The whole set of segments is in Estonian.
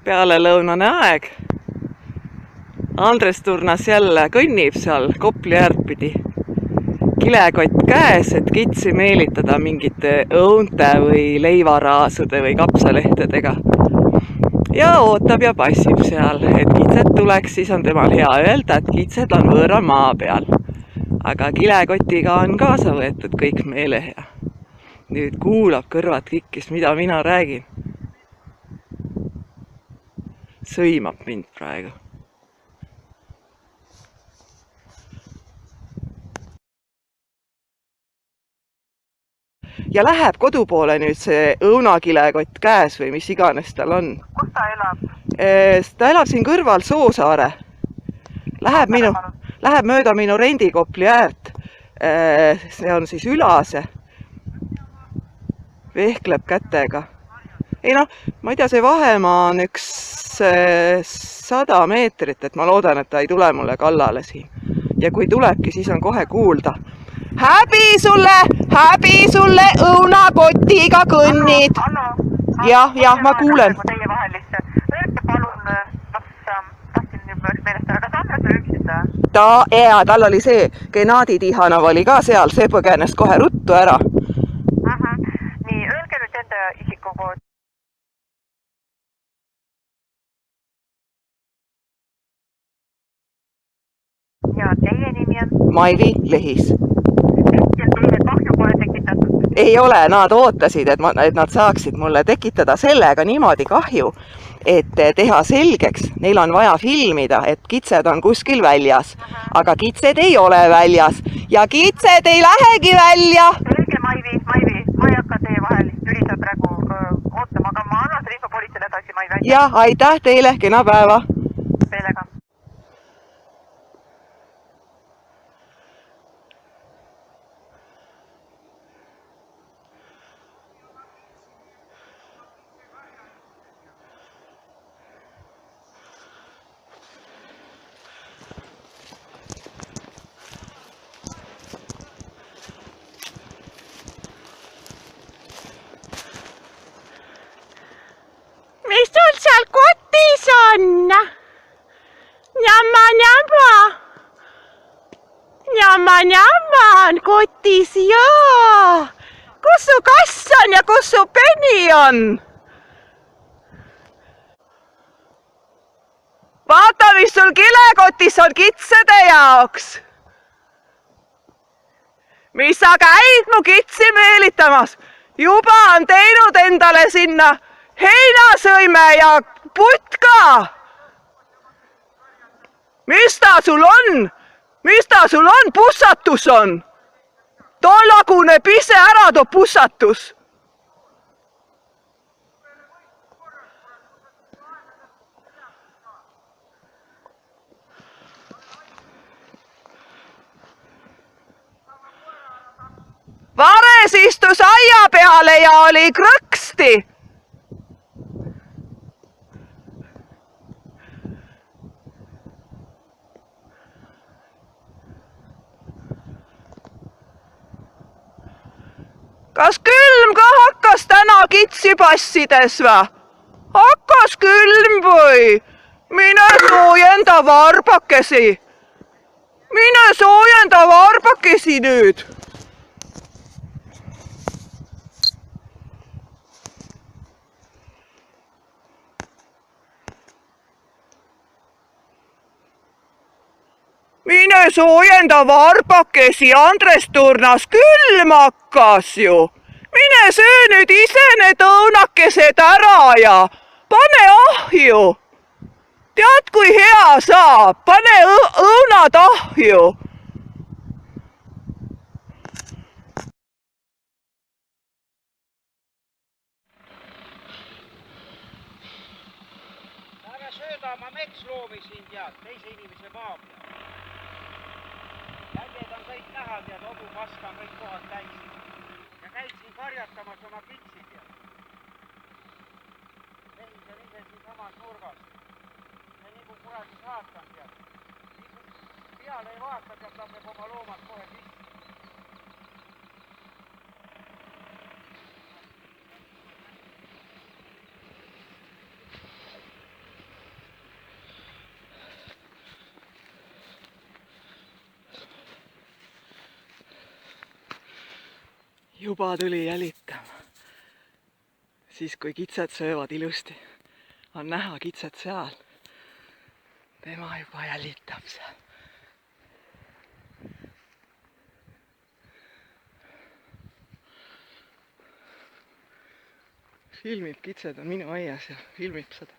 pealelõunane aeg. Andres Turnas jälle kõnnib seal Kopli äärde pidi. Kilekott käes, et kitsi meelitada mingite õunte või leivaraasude või kapsalehtedega. Ja ootab ja passib seal, et kitsed tuleks, siis on temal hea öelda, et kitsed on võõra maa peal. Aga kilekotiga on kaasa võetud kõik meele ja nüüd kuulab kõrvad kikkis, mida mina räägin. Sõimab mind praegu. Ja läheb kodupoole nüüd see õunakilekott käes või mis iganes tal on. Kus ta elab? Ta elab siin kõrval Soosaare. Läheb mööda minu rendikopli äärt. See on siis Ülase. Vehkleb kätega. Ei noh, ma ei tea, see vahemaa on üks 100 meetrit, et ma loodan, et ta ei tule mulle kallale siin. Ja kui tulebki, siis on kohe kuulda. Häbi sulle, õunakotiga kõnnid. Jah, ma kuulen. Öelge palun, tahtsin juba üks meelest, aga kas Andres oli üksinda? Tal oli see, Gennadi Tihanov oli ka seal, see põgenes kohe ruttu ära. Nii, öelge nüüd enda isikukood. Ja teie nimi on? Maivi Lehis. Teile kahju pole tekitatud? Ei ole, nad ootasid, et nad saaksid mulle tekitada sellega niimoodi kahju, et teha selgeks, neil on vaja filmida, et kitsed on kuskil väljas. Aga kitsed ei ole väljas ja kitsed ei lähegi välja. Selge, Maivi, ma ei hakka teie vahelist ülisel praegu ootama, aga ma annan selle info politseile edasi, Maivi. Ja, aitäh teile, kena päeva. Teile ka. Mis sul seal kotis on? Njama on kotis, jaa. Kus su kass on ja kus su Penny on? Vaata, mis sul kilekotis on kitsede jaoks. Mis sa käid mu kitsi meelitamas? Juba on teinud endale sinna heinasõime ja putka. Mis ta sul on? Pussatus on. Too laguneb ise ära too pussatus. Vares istus aia peale ja oli krõksti. Kas külm ka hakkas täna kitsi passides vä? Hakkas külm või? Mine soojenda varbakesi nüüd. Mine soojenda varbakesi, Andres Turnas, külm hakkas ju. Mine söö nüüd ise need õunakesed ära ja pane ahju. Tead, kui hea saab, pane õunad ahju. Ära sööda oma metsloomi siin tead, teise inimese maa peal. Äged on kõik näha tead, odupaska on kõik kohad täis. Ja käid siin karjatamas oma kitsi tead. Lehis on ise siin samas nurgas. Ja nii kui kuradi saatan tead. Peale ei vaata, tead, laseb oma loomad kohe sisse. juba tuli jälitama. Siis kui kitsed söövad ilusti, on näha kitsed seal. Tema juba jälitab seal. Filmib, kitsed on minu aias ja filmib seda.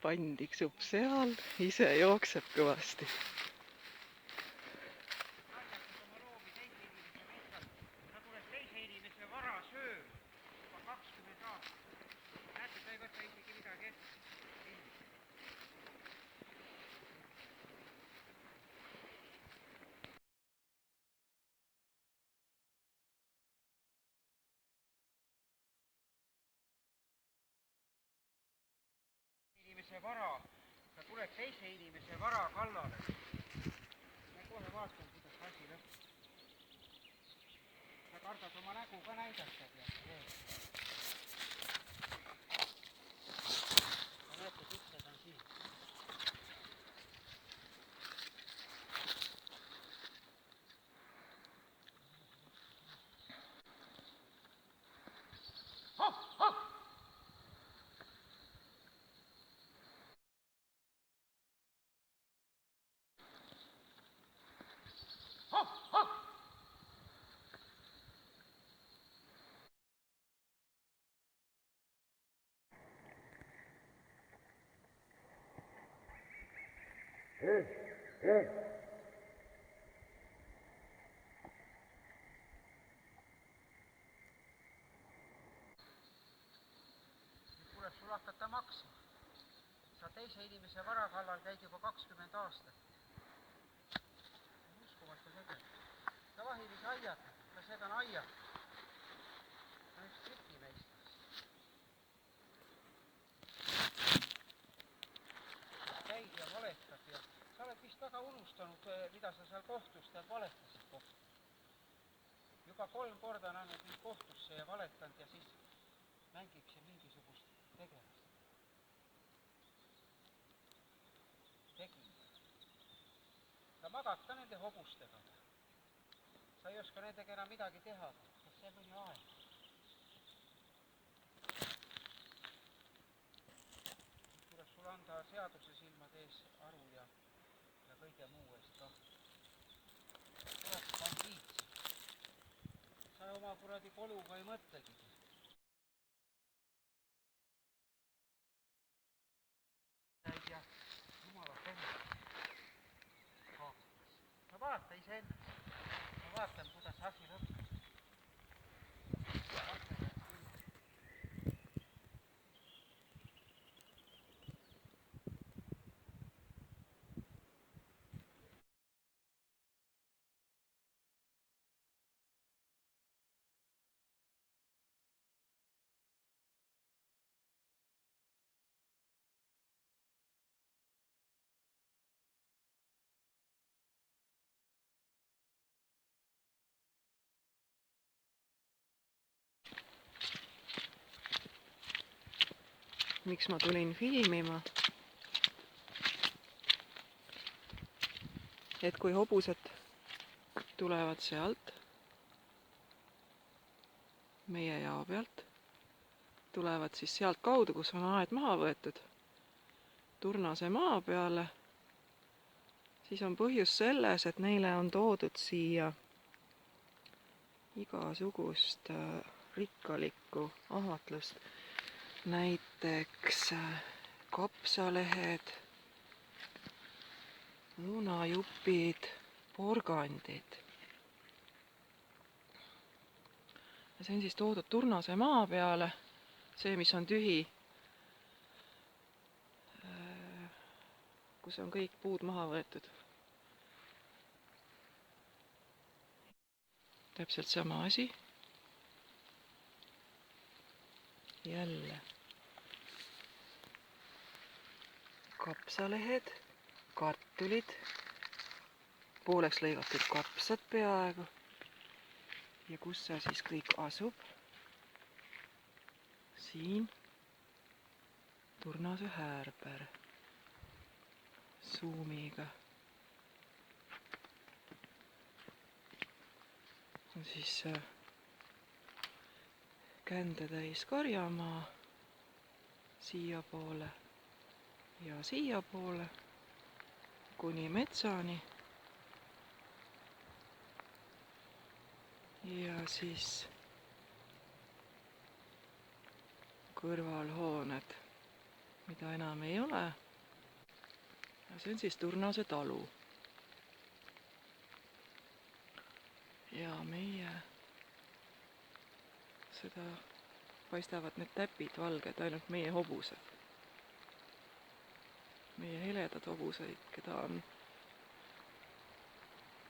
Pann tiksub seal, ise jookseb kõvasti. Vara, sa tuled teise inimese vara kallale. Ma kohe vaatan, kuidas asi lõpeb. Sa kardad oma nägu ka näidata. Ma näete, kitsed on siin. Tuleb sul hakata maksma. Sa teise inimese vara kallal käid juba 20 aastat. Uskumatu tegevus. Sa vahilis aiad, sa segan aiad. Ta on üks trikimeistris. Käid ja valetad ja sa oled vist väga unustanud, mida sa seal kohtus tead, valetasid kohtus. Juba 3 korda on andnud mind kohtusse ja valetanud ja siis mängib see mingisugust tegevust. Tegin. Sa magad ka nende hobustega. Sa ei oska nendega enam midagi teha, kas see mõni aeg. Tuleb sul anda seaduse silmade ees aru ja kõige muu eest ka. Oled bandiit. Sa oma kuradi koluga ei mõtlegi. Ja jumala penne. No vaata ise ennast. Ma vaatan, kuidas asi lõpeb. Miks ma tulin filmima? Et kui hobused tulevad sealt meie jaa pealt tulevad siis sealt kaudu, kus on aed maha võetud, Turnase maa peale. Siis on põhjus selles, et neile on toodud siia igasugust rikkalikku ahvatlust. Näiteks kapsalehed, õunajupid, porgandid. Ja see on siis toodud Turnase maa peale, see, mis on tühi, kus on kõik puud maha võetud. Täpselt sama asi. Jälle kapsalehed, kartulid, pooleks lõigatud kapsad peaaegu. Ja kus see siis kõik asub? Siin Turnase häärber suumiga. On siis kändetäis karjamaa siia poole ja siia poole kuni metsani. Ja siis kõrvalhooned, mida enam ei ole. Ja see on siis Turnase talu. Ja meie seda paistavad need täpid valged, ainult meie hobused. Meie heledad hobused, keda on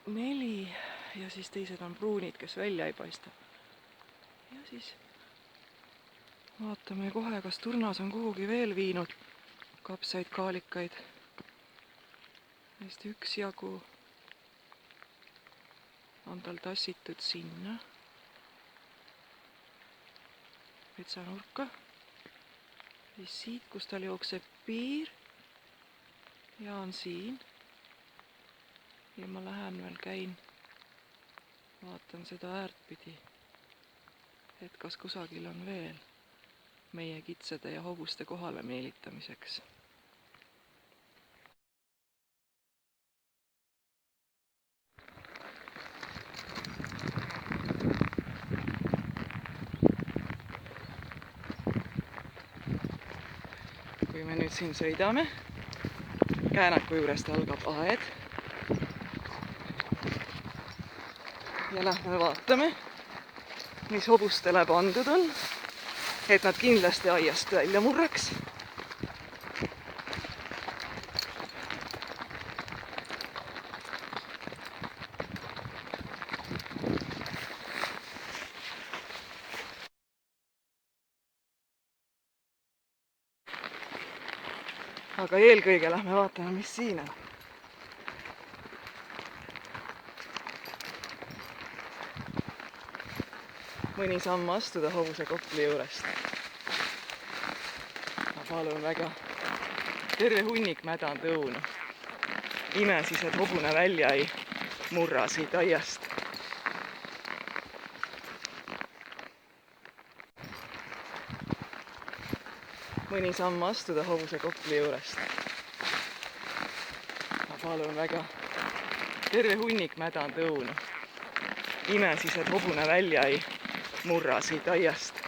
4 ja siis teised on pruunid, kes välja ei paista. Ja siis vaatame kohe, kas Turnas on kuhugi veel viinud kapsaid, kaalikaid. Neist üksjagu on tal tassitud sinna metsanurka. Siis siit, kus tal jookseb piir ja on siin. Ja ma lähen veel käin, vaatan seda äärtpidi, et kas kusagil on veel meie kitsede ja hobuste kohale meelitamiseks. Kui me nüüd siin sõidame, Käänaku juurest algab aed. Ja lähme vaatame, mis hobustele pandud on, et nad kindlasti aiast välja murraks. Aga eelkõige lähme vaatame, mis siin on. Mõni samm astuda hobuse kopli juurest. Ma palun väga. Terve hunnik mädanud õunu. Ime siis, et hobune välja ei murra siit aiast. Mõni samm astuda hobuse kopli juurest. Ma palun väga. Terve hunnik mädanud õunu. Ime siis, et hobune välja ei murra siit aiast.